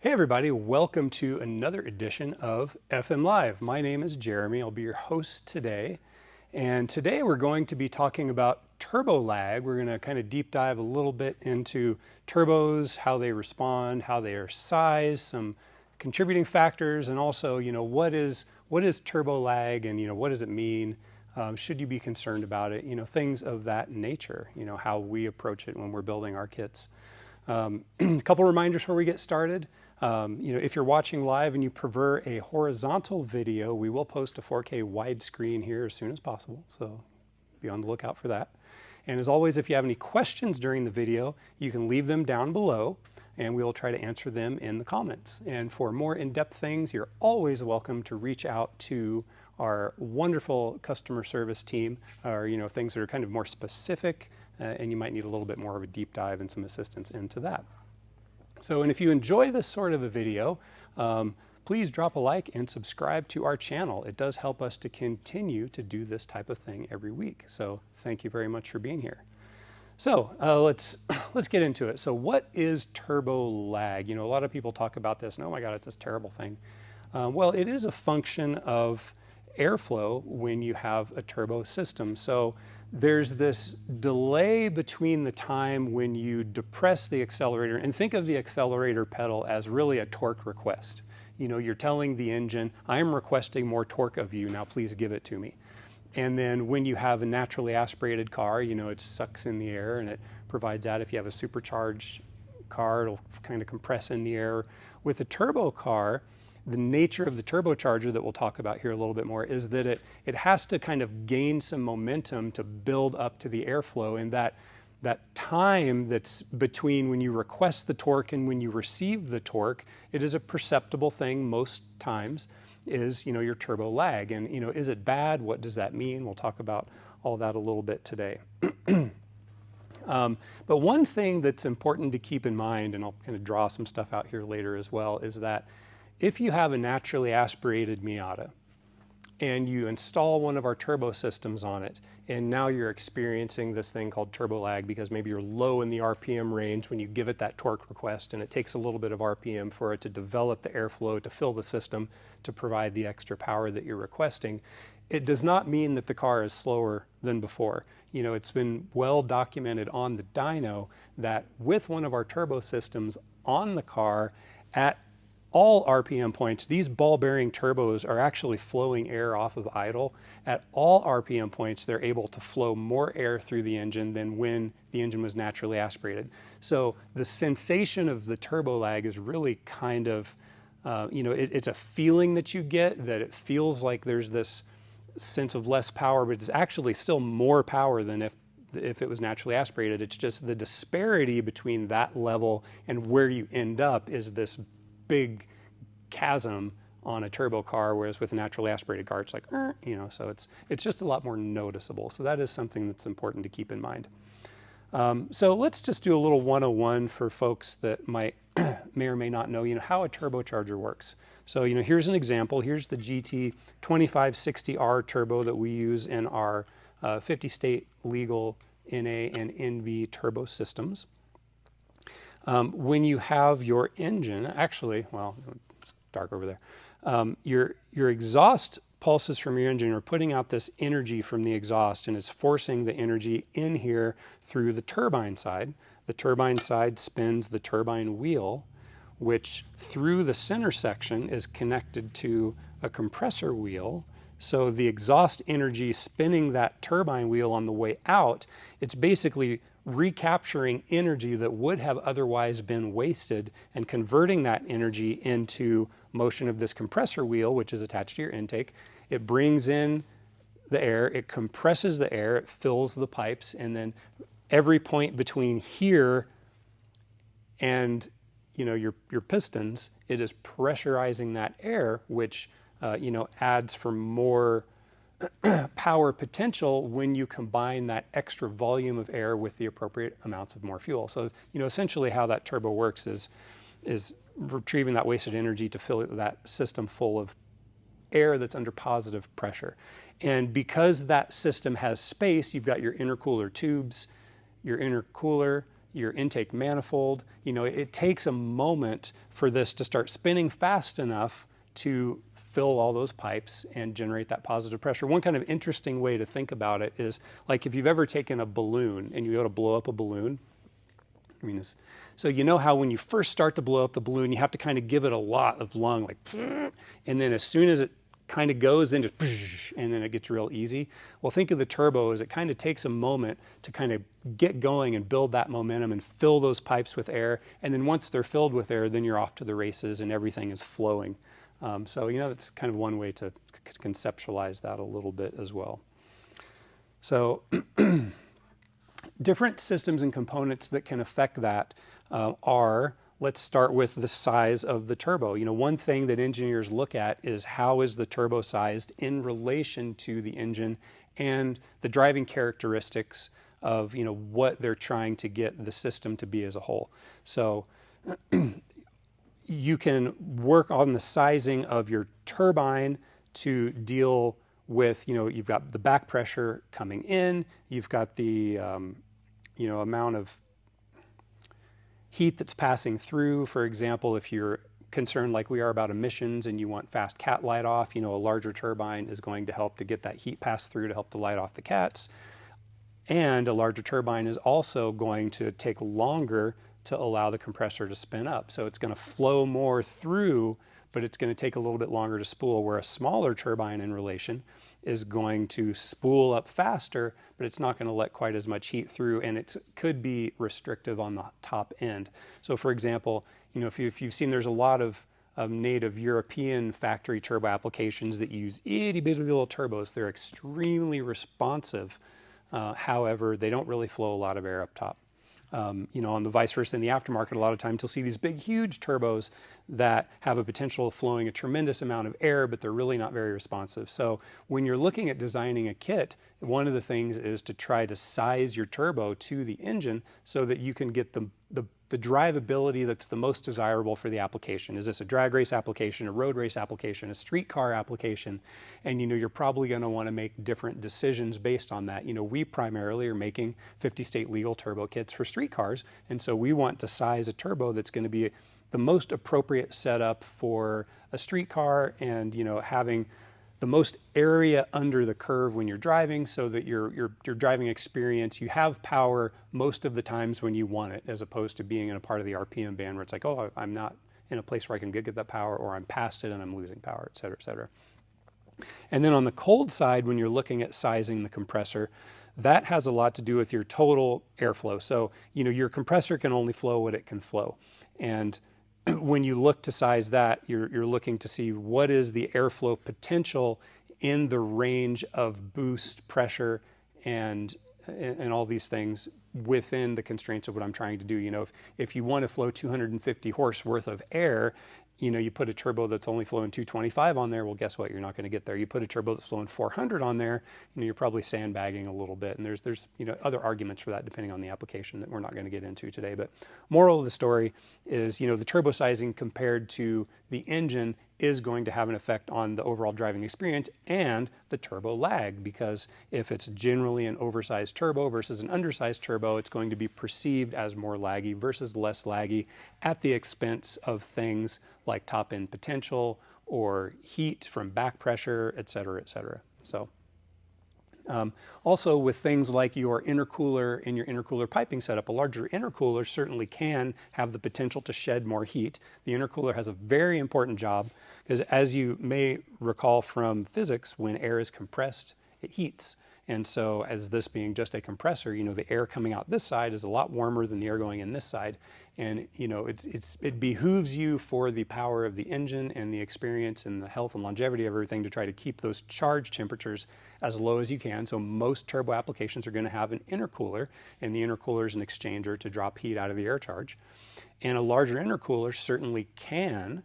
Hey everybody, welcome to another edition of FM Live. My name is Jeremy, I'll be your host today. And today we're going to be talking about turbo lag. We're going to kind of deep dive a little bit into turbos, how they respond, how they are sized, some contributing factors, and also, what is turbo lag and, what does it mean? Should you be concerned about it? Things of that nature, how we approach it when we're building our kits. A couple reminders before we get started. If you're watching live and you prefer a horizontal video, we will post a 4K widescreen here as soon as possible, so be on the lookout for that. And as always, if you have any questions during the video, you can leave them down below and we will try to answer them in the comments. And for more in-depth things, you're always welcome to reach out to our wonderful customer service team, or things that are kind of more specific, and you might need a little bit more of a deep dive and some assistance into that. So, and if you enjoy this sort of a video, please drop a like and subscribe to our channel. It does help us to continue to do this type of thing every week. So thank you very much for being here. So let's get into it. So what is turbo lag? A lot of people talk about this and, oh my God, it's this terrible thing. Well, it is a function of airflow when you have a turbo system. So there's this delay between the time when you depress the accelerator, and think of the accelerator pedal as really a torque request. You're telling the engine, I'm requesting more torque of you, now please give it to me. And then when you have a naturally aspirated car, it sucks in the air and it provides that. If you have a supercharged car, it'll kind of compress in the air. With a turbo car, the nature of the turbocharger that we'll talk about here a little bit more is that it has to kind of gain some momentum to build up to the airflow, and that time that's between when you request the torque and when you receive the torque, it is a perceptible thing most times, is your turbo lag. And is it bad? What does that mean? We'll talk about all that a little bit today. But one thing that's important to keep in mind, and I'll kind of draw some stuff out here later as well, is that if you have a naturally aspirated Miata and you install one of our turbo systems on it, and now you're experiencing this thing called turbo lag because maybe you're low in the RPM range when you give it that torque request, and it takes a little bit of RPM for it to develop the airflow to fill the system to provide the extra power that you're requesting, it does not mean that the car is slower than before. It's been well documented on the dyno that with one of our turbo systems on the car, at all RPM points, these ball bearing turbos are actually flowing air off of idle. At all RPM points, they're able to flow more air through the engine than when the engine was naturally aspirated. So the sensation of the turbo lag is really kind of, it's a feeling that you get, that it feels like there's this sense of less power, but it's actually still more power than if it was naturally aspirated. It's just the disparity between that level and where you end up is this big chasm on a turbo car, whereas with a naturally aspirated car, it's like, so it's just a lot more noticeable. So that is something that's important to keep in mind. So let's just do a little 101 for folks that may or may not know, how a turbocharger works. So, here's an example. Here's the GT 2560R turbo that we use in our 50-state legal NA and NV turbo systems. When you have your engine, actually, well, it's dark over there. Your exhaust pulses from your engine are putting out this energy from the exhaust, and it's forcing the energy in here through the turbine side. The turbine side spins the turbine wheel, which through the center section is connected to a compressor wheel. So the exhaust energy spinning that turbine wheel on the way out, it's basically recapturing energy that would have otherwise been wasted and converting that energy into motion of this compressor wheel, which is attached to your intake. It brings in the air, it compresses the air, it fills the pipes, and then every point between here and your pistons, it is pressurizing that air, which adds for more power potential when you combine that extra volume of air with the appropriate amounts of more fuel. So, essentially how that turbo works is retrieving that wasted energy to fill that system full of air that's under positive pressure. And because that system has space, you've got your intercooler tubes, your intercooler, your intake manifold. You know, it takes a moment for this to start spinning fast enough to fill all those pipes and generate that positive pressure. One kind of interesting way to think about it is like if you've ever taken a balloon and you go to blow up a balloon. I mean, so you know how when you first start to blow up the balloon, you have to kind of give it a lot of lung, like, and then as soon as it kind of goes, then just, and then it gets real easy. Well, think of the turbo as it kind of takes a moment to kind of get going and build that momentum and fill those pipes with air. And then once they're filled with air, then you're off to the races and everything is flowing. So, you know, that's kind of one way to conceptualize that a little bit as well. So different systems and components that can affect that are, let's start with the size of the turbo. You know, one thing that engineers look at is how is the turbo sized in relation to the engine and the driving characteristics of, you know, what they're trying to get the system to be as a whole. So you can work on the sizing of your turbine to deal with, you know, you've got the back pressure coming in, you've got the, you know, amount of heat that's passing through. For example, if you're concerned like we are about emissions and you want fast cat light off, you know, a larger turbine is going to help to get that heat passed through to help to light off the cats. And a larger turbine is also going to take longer to allow the compressor to spin up. So it's going to flow more through, but it's going to take a little bit longer to spool, where a smaller turbine in relation is going to spool up faster, but it's not going to let quite as much heat through, and it could be restrictive on the top end. So for example, you know, if you've seen, there's a lot of native European factory turbo applications that use itty bitty little turbos. They're extremely responsive. However, they don't really flow a lot of air up top. You know, on the vice versa in the aftermarket, a lot of times you'll see these big, huge turbos that have a potential of flowing a tremendous amount of air, but they're really not very responsive. So when you're looking at designing a kit, one of the things is to try to size your turbo to the engine so that you can get the drivability that's the most desirable for the application. Is this a drag race application, a road race application, a street car application? And you know, you're probably going to want to make different decisions based on that. You know, we primarily are making 50 state legal turbo kits for street cars, and so we want to size a turbo that's going to be the most appropriate setup for a street car, and you know, having the most area under the curve when you're driving, so that your driving experience, you have power most of the times when you want it, as opposed to being in a part of the RPM band where it's like, oh, I'm not in a place where I can get that power, or I'm past it and I'm losing power, et cetera, et cetera. And then on the cold side, when you're looking at sizing the compressor, that has a lot to do with your total airflow. So, you know, your compressor can only flow what it can flow. And when you look to size that, you're looking to see what is the airflow potential in the range of boost, pressure, and all these things within the constraints of what I'm trying to do. You know, if you want to flow 250 horse worth of air, you know, you put a turbo that's only flowing 225 on there, well, guess what? You're not going to get there. You put a turbo that's flowing 400 on there, you know, you're probably sandbagging a little bit. And there's you know, other arguments for that depending on the application that we're not going to get into today. But moral of the story is, you know, the turbo sizing compared to the engine is going to have an effect on the overall driving experience and the turbo lag, because if it's generally an oversized turbo versus an undersized turbo, it's going to be perceived as more laggy versus less laggy at the expense of things like top end potential or heat from back pressure, et cetera, et cetera. So also with things like your intercooler and your intercooler piping setup, a larger intercooler certainly can have the potential to shed more heat. The intercooler has a very important job because, as you may recall from physics, when air is compressed, it heats. And so as this being just a compressor, you know, the air coming out this side is a lot warmer than the air going in this side. And, you know, it behooves you, for the power of the engine and the experience and the health and longevity of everything, to try to keep those charge temperatures as low as you can. So most turbo applications are going to have an intercooler, and the intercooler is an exchanger to drop heat out of the air charge. And a larger intercooler certainly can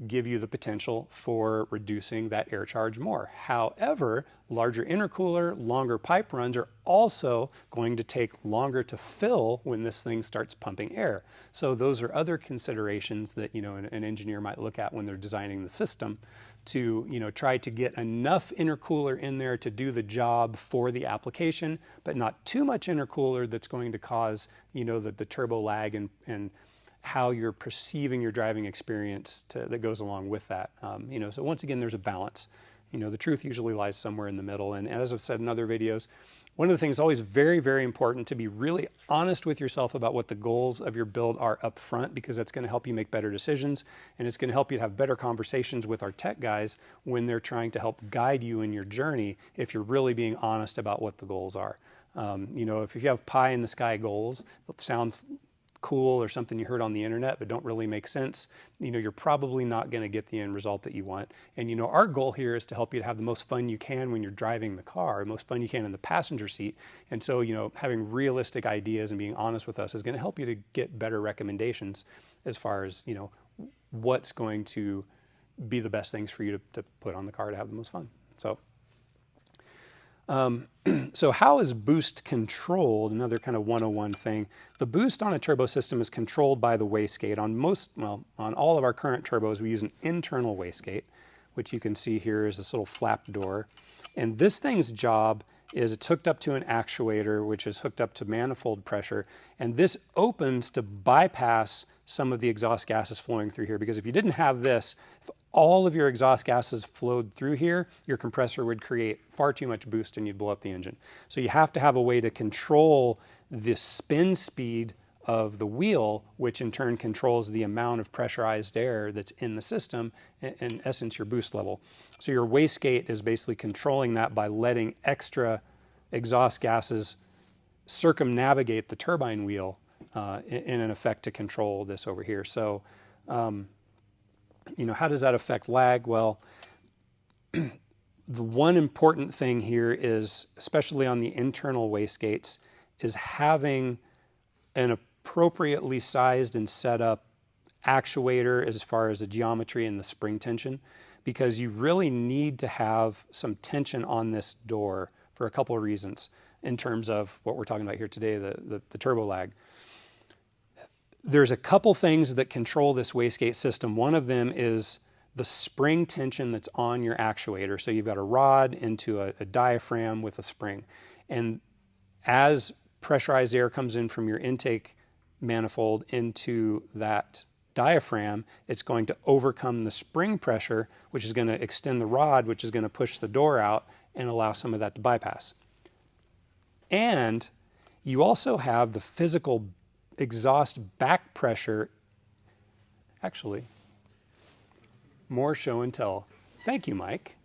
give you the potential for reducing that air charge more. However, larger intercooler, longer pipe runs are also going to take longer to fill when this thing starts pumping air. So those are other considerations that, you know, an engineer might look at when they're designing the system to, you know, try to get enough intercooler in there to do the job for the application, but not too much intercooler that's going to cause, you know, the turbo lag and how you're perceiving your driving experience that goes along with that. You know, so once again, there's a balance. You know, the truth usually lies somewhere in the middle. And as I've said in other videos, one of the things always very, very important to be really honest with yourself about what the goals of your build are up front, because that's going to help you make better decisions, and it's going to help you to have better conversations with our tech guys when they're trying to help guide you in your journey, if you're really being honest about what the goals are. You know, if you have pie in the sky goals, it sounds cool or something you heard on the internet but don't really make sense, you know, you're probably not going to get the end result that you want. And you know, our goal here is to help you to have the most fun you can when you're driving the car, the most fun you can in the passenger seat. And so, you know, having realistic ideas and being honest with us is going to help you to get better recommendations as far as, you know, what's going to be the best things for you to put on the car to have the most fun. So so how is boost controlled? Another kind of 101 thing. The boost on a turbo system is controlled by the wastegate. On all of our current turbos, we use an internal wastegate, which you can see here is this little flap door. And this thing's job is it's hooked up to an actuator, which is hooked up to manifold pressure. And this opens to bypass some of the exhaust gases flowing through here. Because if you didn't have this, if all of your exhaust gases flowed through here, your compressor would create far too much boost and you'd blow up the engine. So you have to have a way to control the spin speed of the wheel, which in turn controls the amount of pressurized air that's in the system, in essence, your boost level. So your wastegate is basically controlling that by letting extra exhaust gases circumnavigate the turbine wheel in an effect to control this over here. So, you know, how does that affect lag? Well, the one important thing here is, especially on the internal wastegates, is having an appropriately sized and set up actuator as far as the geometry and the spring tension, because you really need to have some tension on this door for a couple of reasons in terms of what we're talking about here today, the turbo lag. There's a couple things that control this wastegate system. One of them is the spring tension that's on your actuator. So you've got a rod into a diaphragm with a spring. And as pressurized air comes in from your intake manifold into that diaphragm, it's going to overcome the spring pressure, which is going to extend the rod, which is going to push the door out and allow some of that to bypass. And you also have the physical exhaust back pressure. Actually, more show and tell. Thank you, Mike.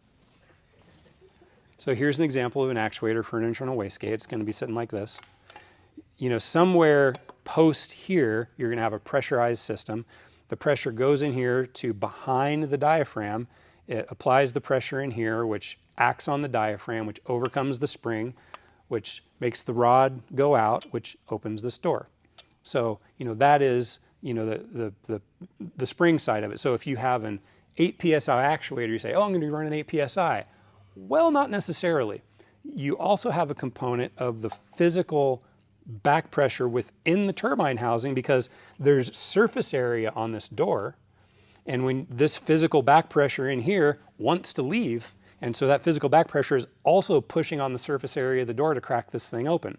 So here's an example of an actuator for an internal wastegate. It's going to be sitting like this. You know, somewhere post here, you're going to have a pressurized system. The pressure goes in here to behind the diaphragm. It applies the pressure in here, which acts on the diaphragm, which overcomes the spring, which makes the rod go out, which opens this door. So, you know, that is, you know, the spring side of it. So if you have an 8 PSI actuator, you say, oh, I'm going to be running 8 PSI. Well, not necessarily. You also have a component of the physical back pressure within the turbine housing, because there's surface area on this door. And when this physical back pressure in here wants to leave, and so that physical back pressure is also pushing on the surface area of the door to crack this thing open.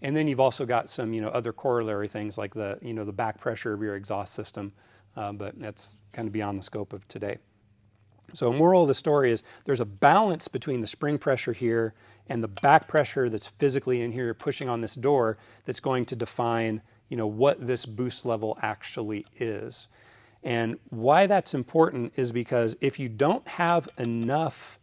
And then you've also got some, you know, other corollary things like the, you know, the back pressure of your exhaust system, but that's kind of beyond the scope of today. So moral of the story is there's a balance between the spring pressure here and the back pressure that's physically in here pushing on this door that's going to define, you know, what this boost level actually is. And why that's important is because if you don't have enough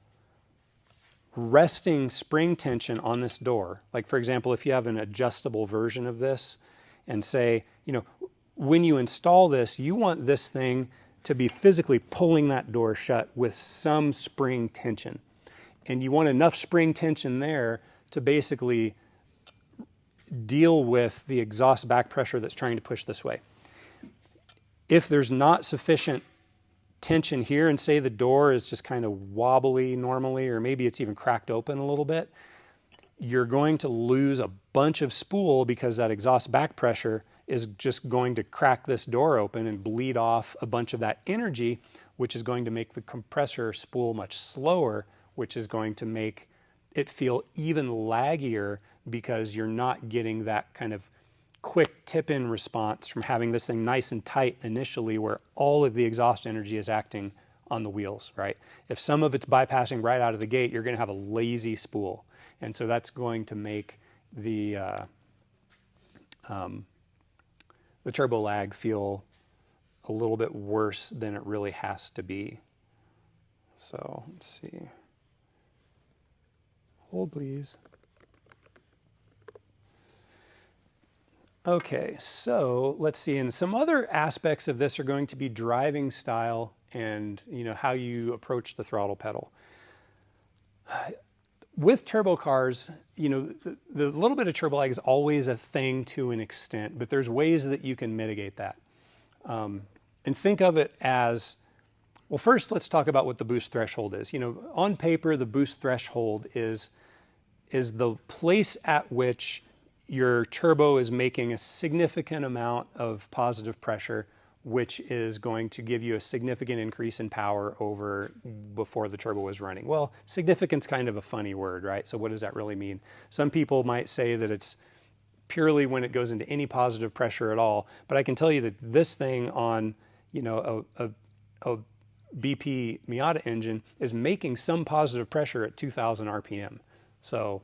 resting spring tension on this door, like for example, if you have an adjustable version of this and say, you know, when you install this, you want this thing to be physically pulling that door shut with some spring tension. And you want enough spring tension there to basically deal with the exhaust back pressure that's trying to push this way. If there's not sufficient tension here and say the door is just kind of wobbly normally, or maybe it's even cracked open a little bit, you're going to lose a bunch of spool because that exhaust back pressure is just going to crack this door open and bleed off a bunch of that energy, which is going to make the compressor spool much slower, which is going to make it feel even laggier because you're not getting that kind of quick tip-in response from having this thing nice and tight initially where all of the exhaust energy is acting on the wheels, right? If some of it's bypassing right out of the gate, you're going to have a lazy spool. And so that's going to make the turbo lag feel a little bit worse than it really has to be. So let's see. Hold please. Okay, so let's see, and some other aspects of this are going to be driving style and how you approach the throttle pedal. With turbo cars, the little bit of turbo lag is always a thing to an extent, but there's ways that you can mitigate that. And think of it as, well, first let's talk about what the boost threshold is. On paper, the boost threshold is the place at which your turbo is making a significant amount of positive pressure, which is going to give you a significant increase in power over before the turbo was running. Well, significant's kind of a funny word, right? So what does that really mean? Some people might say that it's purely when it goes into any positive pressure at all, but I can tell you that this thing on, a BP Miata engine is making some positive pressure at 2,000 RPM. So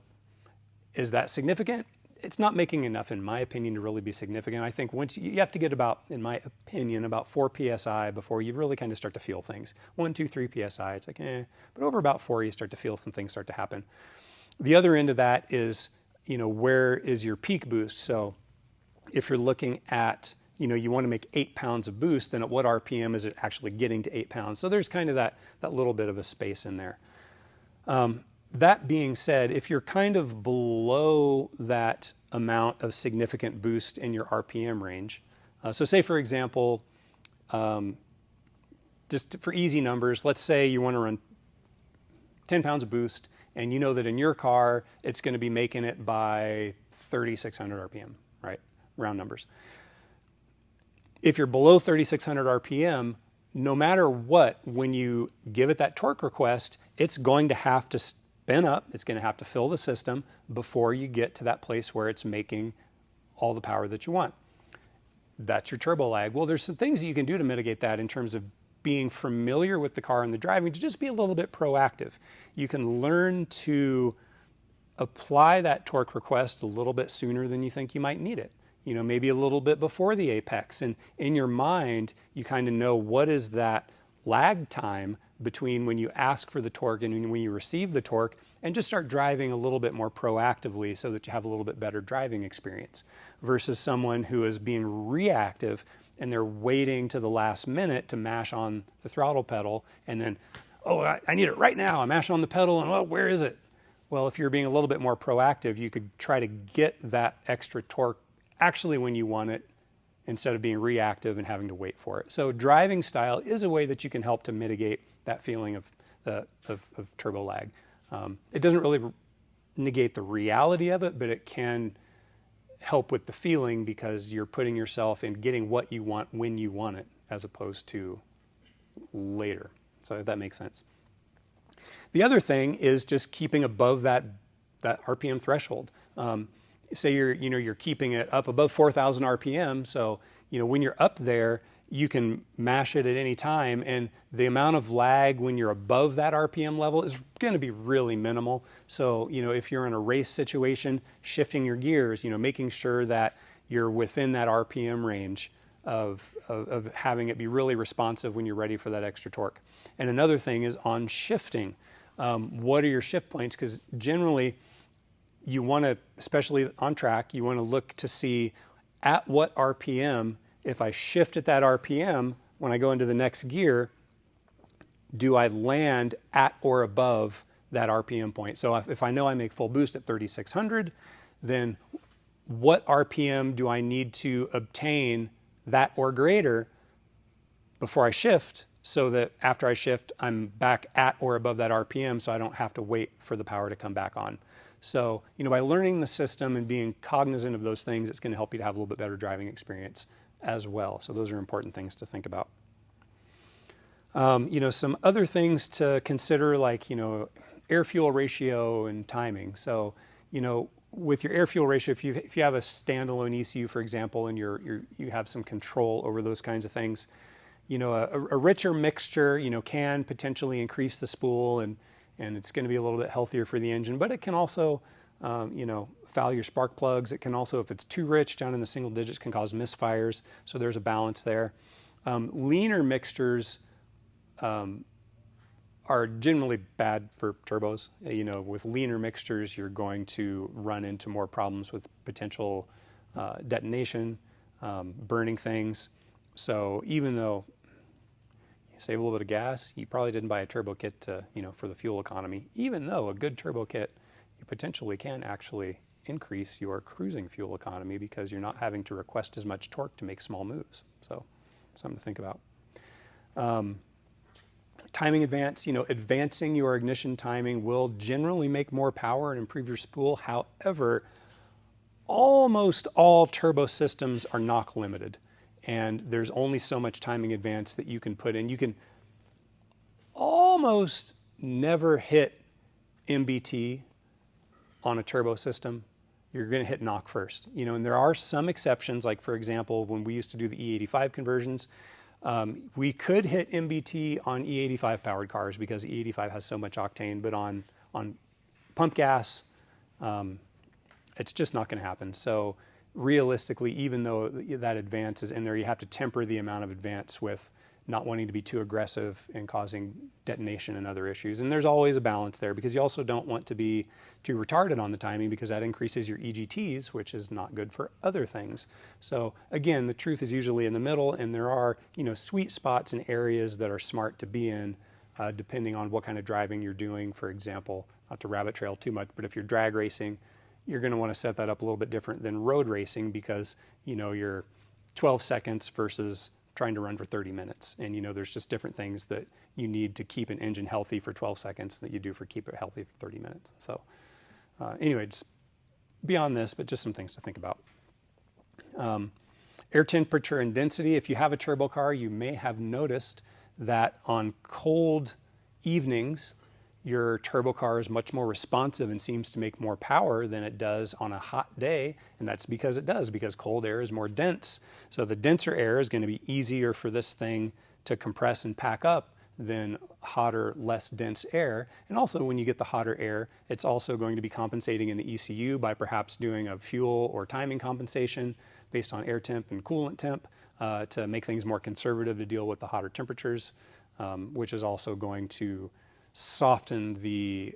is that significant? It's not making enough, in my opinion, to really be significant. I think once you have to get about, in my opinion, about 4 PSI before you really kind of start to feel things. 1, 2, 3 PSI, it's like, but over about 4, you start to feel some things start to happen. The other end of that is, where is your peak boost? So if you're looking at, you want to make 8 pounds of boost, then at what RPM is it actually getting to 8 pounds? So there's kind of that little bit of a space in there. That being said, if you're kind of below that amount of significant boost in your RPM range, so say for example, just for easy numbers, let's say you want to run 10 pounds of boost and you know that in your car it's going to be making it by 3,600 RPM, right? Round numbers. If you're below 3,600 RPM, no matter what, when you give it that torque request, it's going to have to spin up, it's going to have to fill the system before you get to that place where it's making all the power that you want. That's your turbo lag. Well, there's some things that you can do to mitigate that in terms of being familiar with the car and the driving, to just be a little bit proactive. You can learn to apply that torque request a little bit sooner than you think you might need it. Maybe a little bit before the apex. And in your mind, you kind of know what is that lag time between when you ask for the torque and when you receive the torque, and just start driving a little bit more proactively so that you have a little bit better driving experience versus someone who is being reactive and they're waiting to the last minute to mash on the throttle pedal and then, oh, I need it right now. I mash on the pedal and, oh, where is it? Well, if you're being a little bit more proactive, you could try to get that extra torque actually when you want it, instead of being reactive and having to wait for it. So driving style is a way that you can help to mitigate that feeling of turbo lag. It doesn't really negate the reality of it, but it can help with the feeling because you're putting yourself in getting what you want when you want it, as opposed to later. So if that makes sense. The other thing is just keeping above that RPM threshold. Say you're keeping it up above 4,000 RPM, so when you're up there, you can mash it at any time, and the amount of lag when you're above that RPM level is going to be really minimal. So if you're in a race situation, shifting your gears, making sure that you're within that RPM range of having it be really responsive when you're ready for that extra torque. And another thing is on shifting. What are your shift points? Because generally, you want to, especially on track, you want to look to see at what RPM, if I shift at that RPM, when I go into the next gear, do I land at or above that RPM point? So if I know I make full boost at 3,600, then what RPM do I need to obtain that or greater before I shift so that after I shift, I'm back at or above that RPM, so I don't have to wait for the power to come back on. So, by learning the system and being cognizant of those things, it's going to help you to have a little bit better driving experience as well. So those are important things to think about. Some other things to consider, like, air-fuel ratio and timing. So, with your air-fuel ratio, if you have a standalone ECU, for example, and you have some control over those kinds of things, a richer mixture, can potentially increase the spool, and it's going to be a little bit healthier for the engine, but it can also, foul your spark plugs. It can also, if it's too rich down in the single digits, can cause misfires. So there's a balance there. Leaner mixtures are generally bad for turbos. With leaner mixtures, you're going to run into more problems with potential detonation, burning things. So even though you save a little bit of gas, you probably didn't buy a turbo kit to, for the fuel economy. Even though a good turbo kit, you potentially can actually increase your cruising fuel economy because you're not having to request as much torque to make small moves. So something to think about. Timing advance, advancing your ignition timing will generally make more power and improve your spool. However, almost all turbo systems are knock limited, and there's only so much timing advance that you can put in. You can almost never hit MBT on a turbo system. You're going to hit knock first. And there are some exceptions, like, for example, when we used to do the E85 conversions, we could hit MBT on E85 powered cars because E85 has so much octane, but on pump gas, it's just not going to happen. So realistically, even though that advance is in there, you have to temper the amount of advance with not wanting to be too aggressive and causing detonation and other issues. And there's always a balance there, because you also don't want to be too retarded on the timing, because that increases your EGTs, which is not good for other things. So again, the truth is usually in the middle, and there are, sweet spots and areas that are smart to be in, depending on what kind of driving you're doing. For example, not to rabbit trail too much, but if you're drag racing, you're going to want to set that up a little bit different than road racing, because you're 12 seconds versus trying to run for 30 minutes. And there's just different things that you need to keep an engine healthy for 12 seconds that you do for keep it healthy for 30 minutes. So anyway, just beyond this, but just some things to think about. Air temperature and density. If you have a turbo car, you may have noticed that on cold evenings, your turbo car is much more responsive and seems to make more power than it does on a hot day. And that's because because cold air is more dense. So the denser air is going to be easier for this thing to compress and pack up than hotter, less dense air. And also, when you get the hotter air, it's also going to be compensating in the ECU by perhaps doing a fuel or timing compensation based on air temp and coolant temp to make things more conservative to deal with the hotter temperatures, which is also going to soften the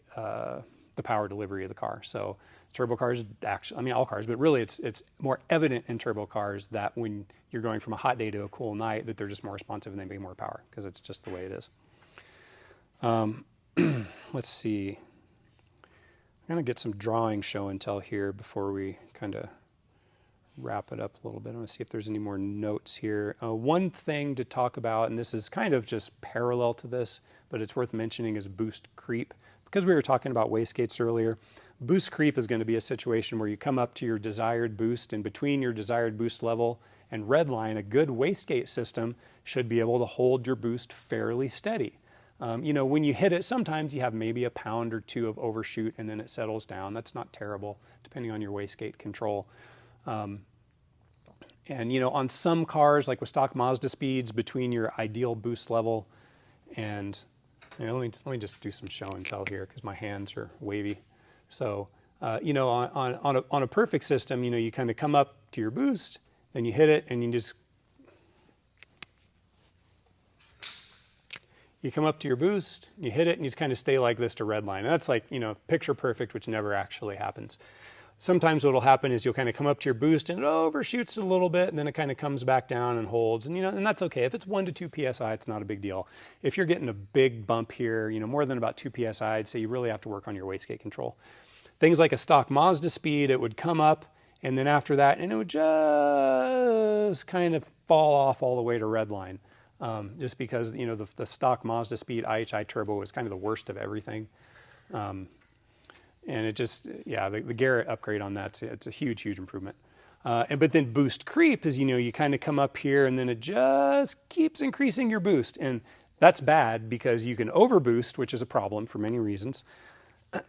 power delivery of the car. So turbo cars, actually, all cars, but really it's more evident in turbo cars that when you're going from a hot day to a cool night, that they're just more responsive and they make more power, because it's just the way it is. Let's see. I'm going to get some drawing show and tell here before we kind of wrap it up a little bit. I want to see if there's any more notes here. One thing to talk about, and this is kind of just parallel to this, but it's worth mentioning, is boost creep. Because we were talking about wastegates earlier, boost creep is going to be a situation where you come up to your desired boost, and between your desired boost level and red line, a good wastegate system should be able to hold your boost fairly steady. When you hit it, sometimes you have maybe a pound or two of overshoot and then it settles down. That's not terrible, depending on your wastegate control. And on some cars, like with stock Mazda speeds, between your ideal boost level and, let me just do some show and tell here because my hands are wavy. So, on a perfect system, you kind of come up to your boost, then you hit it, and you come up to your boost, you hit it, and you just kind of stay like this to red line. And that's like, picture perfect, which never actually happens. Sometimes what will happen is you'll kind of come up to your boost and it overshoots a little bit, and then it kind of comes back down and holds. And and that's okay. If it's 1 to 2 psi, it's not a big deal. If you're getting a big bump here, more than about 2 psi, I'd say you really have to work on your wastegate control. Things like a stock Mazda speed, it would come up, and then after that, and it would just kind of fall off all the way to red line. just because, you know, the stock Mazda Speed IHI turbo is kind of the worst of everything. And it just, yeah, the Garrett upgrade on that, it's a huge, huge improvement. But then boost creep is, you know, you kind of come up here and then it just keeps increasing your boost. And that's bad because you can overboost, which is a problem for many reasons.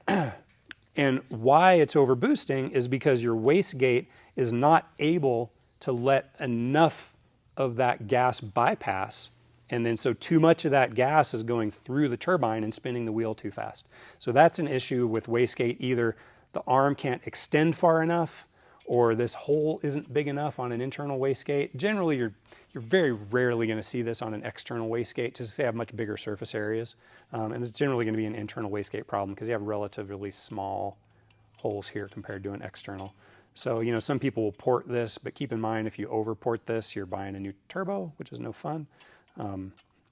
And why it's overboosting is because your wastegate is not able to let enough of that gas bypass. And then so too much of that gas is going through the turbine and spinning the wheel too fast. So that's an issue with wastegate. Either the arm can't extend far enough, or this hole isn't big enough on an internal wastegate. Generally, you're very rarely going to see this on an external wastegate, just they have much bigger surface areas. And it's generally going to be an internal wastegate problem because you have relatively small holes here compared to an external. So, you know, some people will port this, but keep in mind if you overport this, you're buying a new turbo, which is no fun.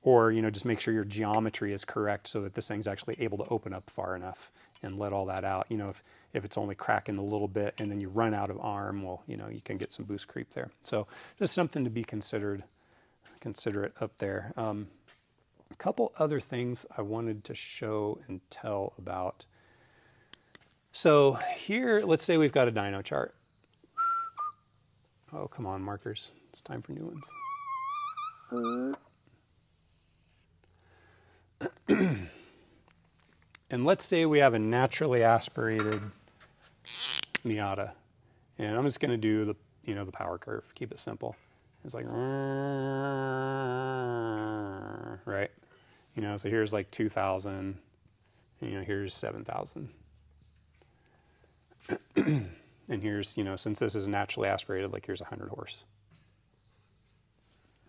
Or, you know, just make sure your geometry is correct so that this thing's actually able to open up far enough and let all that out. You know, if it's only cracking a little bit and then you run out of arm, well, you know, you can get some boost creep there. So just something to be considerate up there. A couple other things I wanted to show and tell about. So here, let's say we've got a dyno chart. Oh, come on, markers. It's time for new ones. And let's say we have a naturally aspirated Miata, and I'm just going to do the, you know, the power curve. Keep it simple. It's like, right? You know, so here's like 2,000, and, you know, here's 7,000. And here's, you know, since this is naturally aspirated, like here's 100 horse.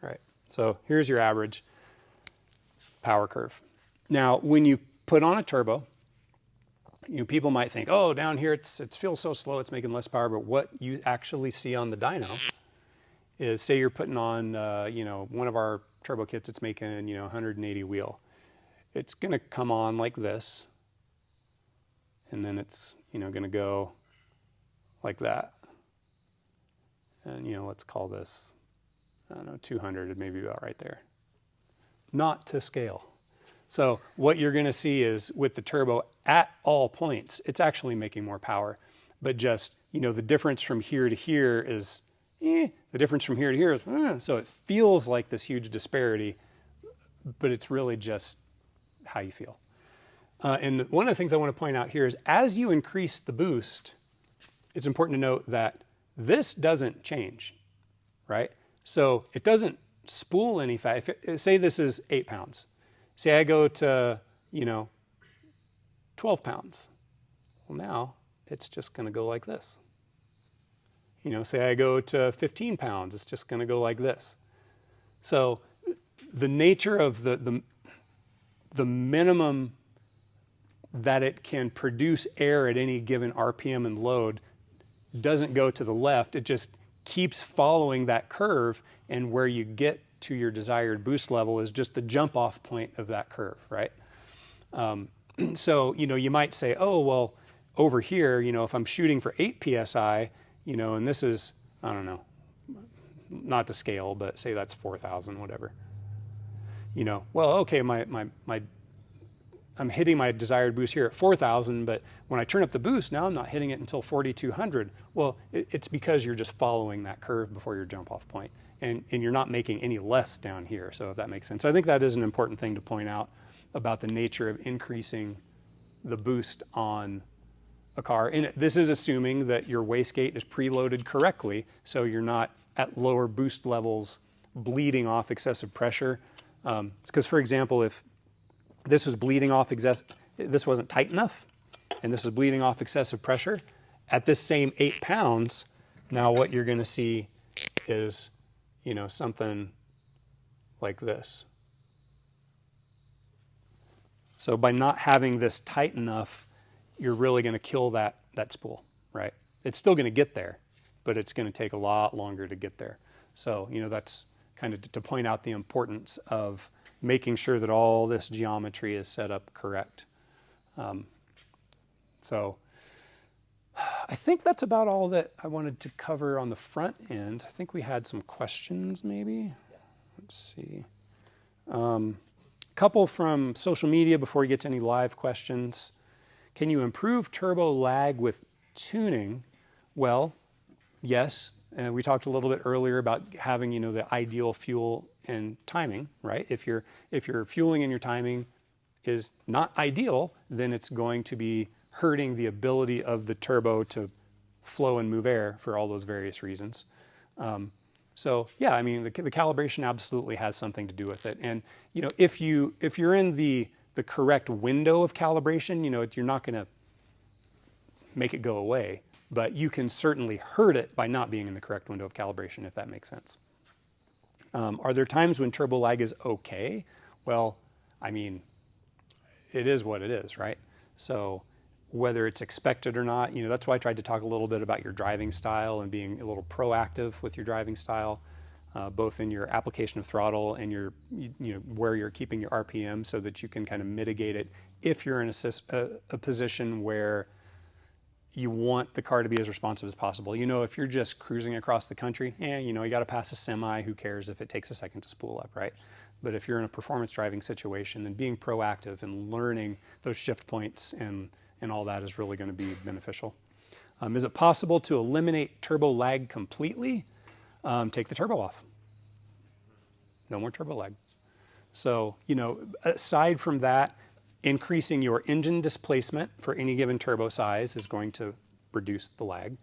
Right. So here's your average power curve. Now, when you put on a turbo, you know, people might think, oh, down here it feels so slow, it's making less power. But what you actually see on the dyno is, say you're putting on, you know, one of our turbo kits, it's making, you know, 180 wheel. It's going to come on like this, and then it's, you know, going to go like that. And, you know, let's call this, I don't know, 200, maybe about right there. Not to scale. So what you're going to see is with the turbo at all points, it's actually making more power. But just, you know, the difference from here to here is, the difference from here to here is, so it feels like this huge disparity, but it's really just how you feel. And one of the things I want to point out here is as you increase the boost, it's important to note that this doesn't change, right? So it doesn't spool any fat. Say this is 8 pounds. Say I go to, you know, 12 pounds. Well, now it's just going to go like this. You know, say I go to 15 pounds, it's just going to go like this. So the nature of the minimum that it can produce air at any given RPM and load doesn't go to the left. It just keeps following that curve, and where you get to your desired boost level is just the jump off point of that curve, right? So, you know, you might say, oh, well, over here, you know, if I'm shooting for 8 PSI, you know, and this is, I don't know, not to scale, but say that's 4,000, whatever. You know, well, okay, I'm hitting my desired boost here at 4,000, but when I turn up the boost, now I'm not hitting it until 4,200. Well, it's because you're just following that curve before your jump off point, and you're not making any less down here, so if that makes sense. So I think that is an important thing to point out about the nature of increasing the boost on a car. And this is assuming that your wastegate is preloaded correctly, so you're not at lower boost levels bleeding off excessive pressure. Because, for example, if this was bleeding off this wasn't tight enough, and this is bleeding off excessive pressure, at this same 8 pounds, now what you're going to see is, you know, something like this. So by not having this tight enough, you're really going to kill that spool, right? It's still going to get there, but it's going to take a lot longer to get there. So, you know, that's kind of to point out the importance of making sure that all this geometry is set up correct. So I think that's about all that I wanted to cover on the front end. I think we had some questions maybe. Let's see. Couple from social media before we get to any live questions. Can you improve turbo lag with tuning? Well, yes. And we talked a little bit earlier about having, the ideal fuel and timing, right? If your fueling and your timing is not ideal, then it's going to be hurting the ability of the turbo to flow and move air for all those various reasons. So yeah, I mean, the calibration absolutely has something to do with it. And if you're in the correct window of calibration, you're not going to make it go away, but you can certainly hurt it by not being in the correct window of calibration, if that makes sense. Are there times when turbo lag is okay? Well, I mean, it is what it is, right? So whether it's expected or not, that's why I tried to talk a little bit about your driving style and being a little proactive with your driving style, both in your application of throttle and your, where you're keeping your RPM, so that you can kind of mitigate it if you're in a position where you want the car to be as responsive as possible. If you're just cruising across the country, you got to pass a semi, who cares if it takes a second to spool up, right? But if you're in a performance driving situation, then being proactive and learning those shift points and all that is really going to be beneficial. Is it possible to eliminate turbo lag completely? Take the turbo off. No more turbo lag. So, aside from that, increasing your engine displacement for any given turbo size is going to reduce the lag.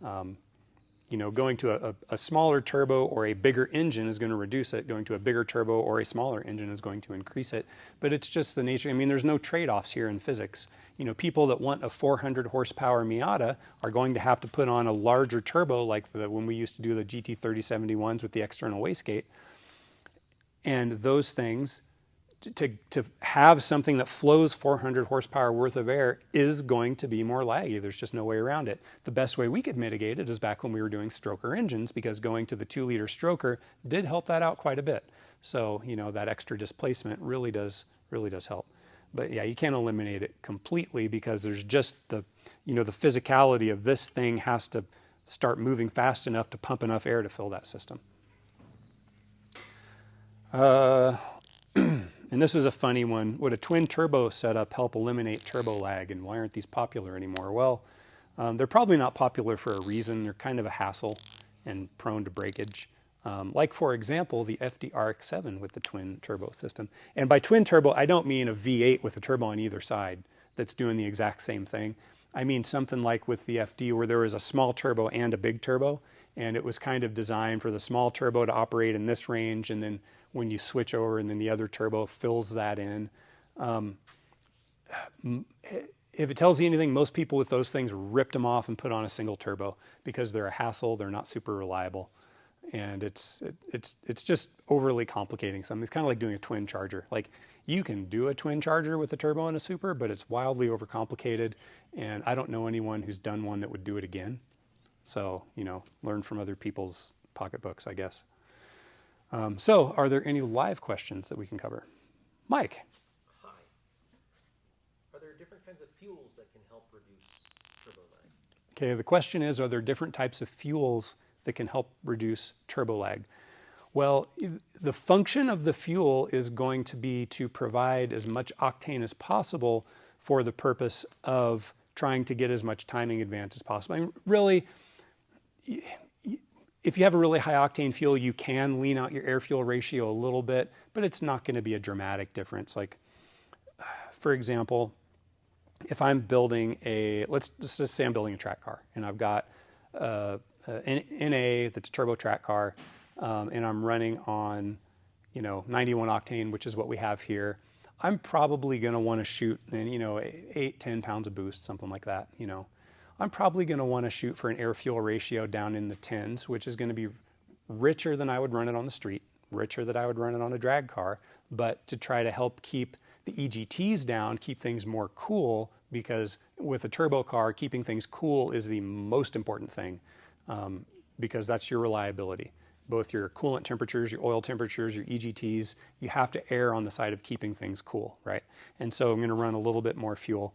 Going to a smaller turbo or a bigger engine is going to reduce it. Going to a bigger turbo or a smaller engine is going to increase it. But it's just the nature. I mean, there's no trade-offs here in physics. People that want a 400 horsepower Miata are going to have to put on a larger turbo, like when we used to do the GT3071s with the external wastegate. And those things, to have something that flows 400 horsepower worth of air is going to be more laggy. There's just no way around it. The best way we could mitigate it is back when we were doing stroker engines, because going to the 2-liter stroker did help that out quite a bit. So, that extra displacement really does help. But yeah, you can't eliminate it completely, because there's just the physicality of this thing has to start moving fast enough to pump enough air to fill that system. And this is a funny one. Would a twin turbo setup help eliminate turbo lag, and why aren't these popular anymore? Well, they're probably not popular for a reason. They're kind of a hassle and prone to breakage. Like, for example, the FD-RX-7 with the twin turbo system. And by twin turbo, I don't mean a V8 with a turbo on either side that's doing the exact same thing. I mean something like with the FD, where there was a small turbo and a big turbo, and it was kind of designed for the small turbo to operate in this range, and then when you switch over, and then the other turbo fills that in. If it tells you anything, most people with those things ripped them off and put on a single turbo, because they're a hassle, they're not super reliable, and it's just overly complicating something. It's kind of like doing a twin charger. Like, you can do a twin charger with a turbo and a super, but it's wildly overcomplicated, and I don't know anyone who's done one that would do it again. So, learn from other people's pocketbooks, I guess. So, are there any live questions that we can cover? Mike. Hi. Are there different kinds of fuels that can help reduce turbo lag? Okay, the question is, are there different types of fuels that can help reduce turbo lag? Well, the function of the fuel is going to be to provide as much octane as possible for the purpose of trying to get as much timing advance as possible. I mean, really, if you have a really high octane fuel, you can lean out your air-fuel ratio a little bit, but it's not going to be a dramatic difference. Like, for example, if I'm building let's just say I'm building a track car, and I've got an NA that's a turbo track car, and I'm running on, 91 octane, which is what we have here. I'm probably going to want to shoot, 8-10 pounds of boost, something like that, I'm probably going to want to shoot for an air-fuel ratio down in the 10s, which is going to be richer than I would run it on the street, richer than I would run it on a drag car, but to try to help keep the EGTs down, keep things more cool, because with a turbo car, keeping things cool is the most important thing, because that's your reliability. Both your coolant temperatures, your oil temperatures, your EGTs, you have to err on the side of keeping things cool, right? And so I'm going to run a little bit more fuel.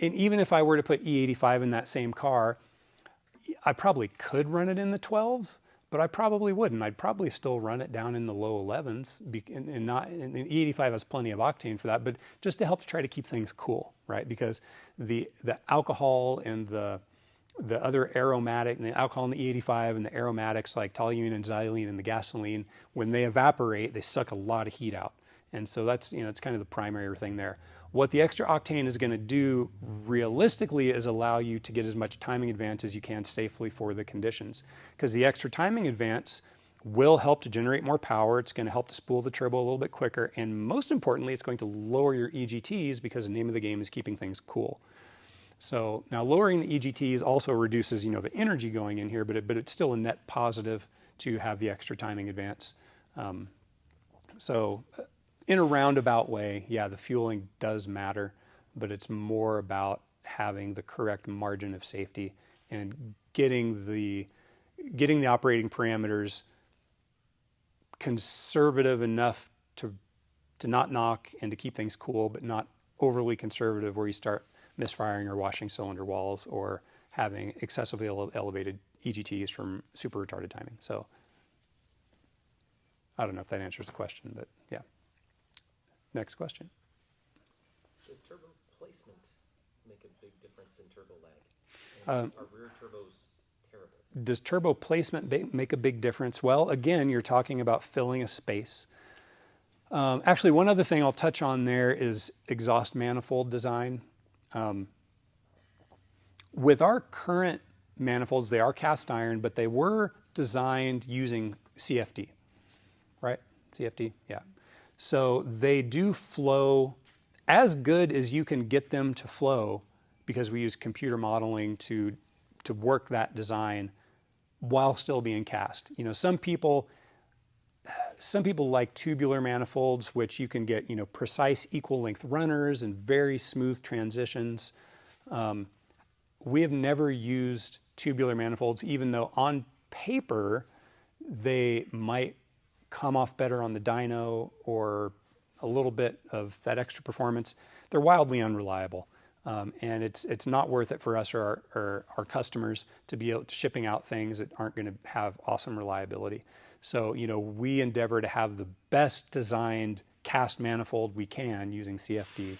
And even if I were to put E85 in that same car, I probably could run it in the 12s, but I probably wouldn't. I'd probably still run it down in the low 11s, and not. And the E85 has plenty of octane for that, but just to help to try to keep things cool, right? Because the alcohol and the other aromatic, and the alcohol in the E85 and the aromatics like toluene and xylene and the gasoline, when they evaporate, they suck a lot of heat out. And so that's, it's kind of the primary thing there. What the extra octane is going to do realistically is allow you to get as much timing advance as you can safely for the conditions. Because the extra timing advance will help to generate more power. It's going to help to spool the turbo a little bit quicker. And most importantly, it's going to lower your EGTs because the name of the game is keeping things cool. So now lowering the EGTs also reduces, the energy going in here, but it's still a net positive to have the extra timing advance. So in a roundabout way, yeah, the fueling does matter, but it's more about having the correct margin of safety and getting the operating parameters conservative enough to not knock and to keep things cool, but not overly conservative where you start misfiring or washing cylinder walls or having excessively elevated EGTs from super retarded timing. So I don't know if that answers the question, but yeah. Next question. Does turbo placement make a big difference in turbo lag? And are rear turbos terrible? Does turbo placement make a big difference? Well, again, you're talking about filling a space. Actually, one other thing I'll touch on there is exhaust manifold design. With our current manifolds, they are cast iron, but they were designed using CFD, right? CFD, yeah. So they do flow as good as you can get them to flow because we use computer modeling to work that design while still being cast. Some people like tubular manifolds, which you can get, precise equal length runners and very smooth transitions. We have never used tubular manifolds, even though on paper they might come off better on the dyno or a little bit of that extra performance. They're wildly unreliable. And it's not worth it for us or our customers to be able to shipping out things that aren't going to have awesome reliability. So, we endeavor to have the best designed cast manifold we can using CFD.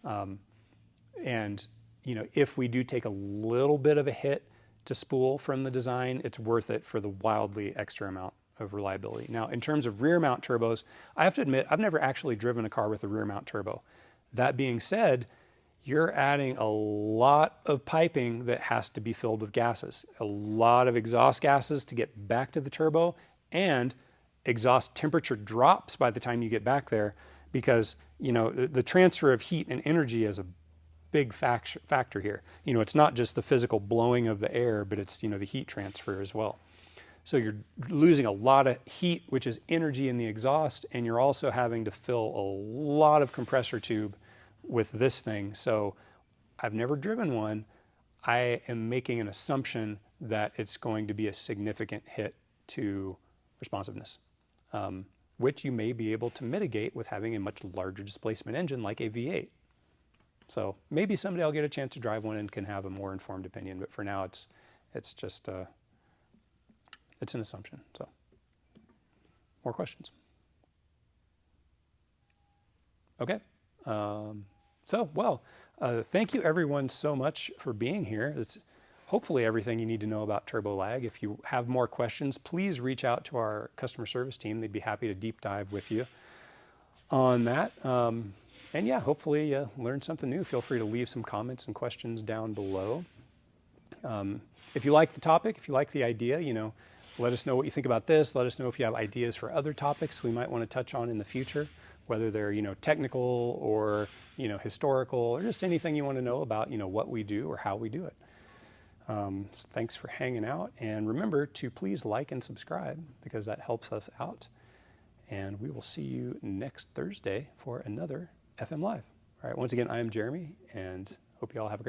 And, if we do take a little bit of a hit to spool from the design, it's worth it for the wildly extra amount of reliability. Now, in terms of rear mount turbos, I have to admit, I've never actually driven a car with a rear mount turbo. That being said, you're adding a lot of piping that has to be filled with gases, a lot of exhaust gases to get back to the turbo, and exhaust temperature drops by the time you get back there because, the transfer of heat and energy is a big factor here. It's not just the physical blowing of the air, but it's, the heat transfer as well. So you're losing a lot of heat, which is energy in the exhaust, and you're also having to fill a lot of compressor tube with this thing. So I've never driven one. I am making an assumption that it's going to be a significant hit to responsiveness, which you may be able to mitigate with having a much larger displacement engine like a V8. So maybe someday I'll get a chance to drive one and can have a more informed opinion, but for now it's just it's an assumption. So more questions? Okay. Thank you everyone so much for being here. It's hopefully everything you need to know about turbo lag. If you have more questions, please reach out to our customer service team. They'd be happy to deep dive with you on that. And yeah, hopefully you learned something new. Feel free to leave some comments and questions down below. If you like the topic, if you like the idea, let us know what you think about this. Let us know if you have ideas for other topics we might want to touch on in the future, whether they're, technical or, historical or just anything you want to know about, what we do or how we do it. Thanks for hanging out. And remember to please like and subscribe because that helps us out. And we will see you next Thursday for another FM Live. All right, once again, I am Jeremy and hope you all have a great day.